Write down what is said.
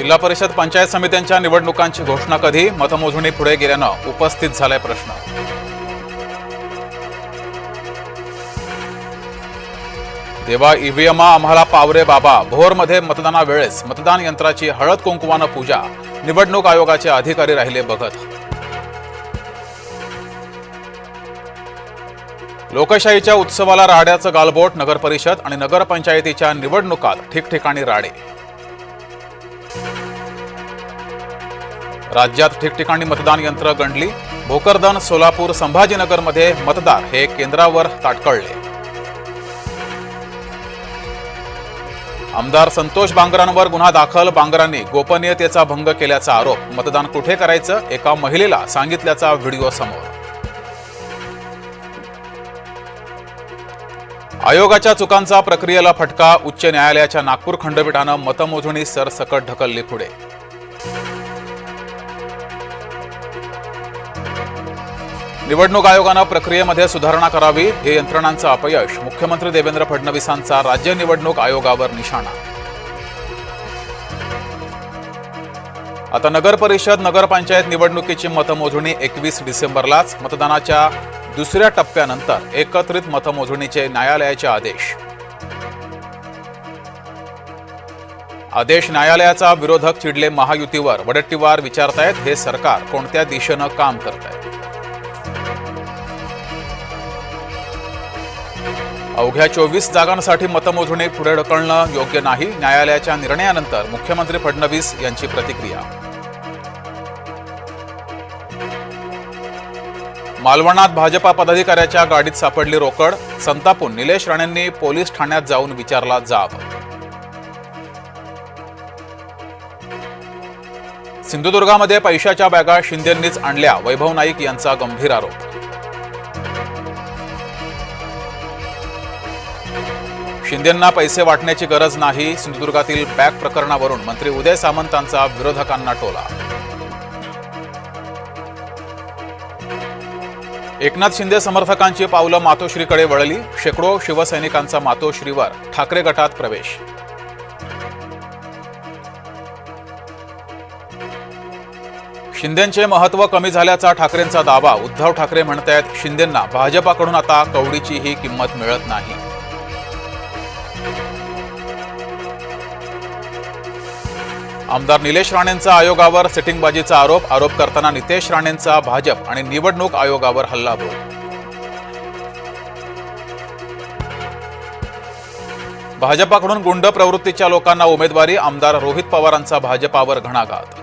जिल्हा परिषद पंचायत समित्यांच्या निवडणुकांची घोषणा कधी? मतमोजणी पुढे गेल्यानं उपस्थित झालाय प्रश्न। देवा ईव्हीएम आम्हाला पावरे बाबा, भोरमध्ये मतदानावेळेस मतदान यंत्राची हळद कुंकवानं पूजा, निवडणूक आयोगाचे अधिकारी राहिले बघत। लोकशाहीच्या उत्सवाला राड्याचं गालबोट, नगरपरिषद आणि नगरपंचायतीच्या निवडणुकात ठिकठिकाणी राडे। राज्यात ठिकठिकाणी मतदान यंत्र गंडली, भोकरदन, सोलापूर, संभाजीनगरमध्ये मतदार हे केंद्रावर ताटकळले। आमदार संतोष बांगरांवर गुन्हा दाखल, बांगरांनी गोपनीयतेचा भंग केल्याचा आरोप, मतदान कुठे करायचं एका महिलेला सांगितल्याचा व्हिडिओ समोर। आयोगाच्या चुकांचा प्रक्रियेला फटका, उच्च न्यायालयाच्या नागपूर खंडपीठानं मतमोजणी सरसकट ढकलली पुढे। निवडणूक आयोगानं प्रक्रियेमध्ये सुधारणा करावी, हे यंत्रणांचं अपयश, मुख्यमंत्री देवेंद्र फडणवीसांचा राज्य निवडणूक आयोगावर निशाणा। आता नगरपरिषद नगरपंचायत निवडणुकीची मतमोजणी 21 डिसेंबरलाच, मतदानाच्या दुसऱ्या टप्प्यानंतर एकत्रित मतमोजणीचे न्यायालयाचे आदेश न्यायालयाचा विरोधक चिडले महायुतीवर, वडेट्टीवार विचारतायत हे सरकार कोणत्या दिशेनं काम करतंय। अवघ्या 24 जागांसाठी मतमोजणी पुढे ढकलणं योग्य नाही, न्यायालयाच्या निर्णयानंतर मुख्यमंत्री फडणवीस यांची प्रतिक्रिया। मालवणात भाजपा पदाधिकाऱ्याच्या गाडीत सापडली रोकड, संतापून निलेश राणेंनी पोलीस ठाण्यात जाऊन विचारला जाब। सिंधुदुर्गामध्ये पैशाच्या बॅगा शिंदेंनीच आणल्या, वैभव नाईक यांचा गंभीर आरोप। शिंदेंना पैसे वाटण्याची गरज नाही, सिंधुदुर्गातील बॅग प्रकरणावरून मंत्री उदय सामंतांचा विरोधकांना टोला। एकनाथ शिंदे समर्थकांची पावलं मातोश्रीकडे वळली, शेकडो शिवसैनिकांचा मातोश्रीवर ठाकरे गटात प्रवेश। शिंदेंचे महत्त्व कमी झाल्याचा ठाकरेंचा दावा, उद्धव ठाकरे म्हणतायत शिंदेंना भाजपाकडून आता कवडीचीही किंमत मिळत नाही। आमदार निलेश राणेंचा आयोगावर सेटिंगबाजीचा आरोप करताना नितेश राणेंचा भाजप आणि निवडणूक आयोगावर हल्लाबोल। भाजपाकडून गुंड प्रवृत्तीच्या लोकांना उमेदवारी, आमदार रोहित पवारांचा भाजपावर घणाघात।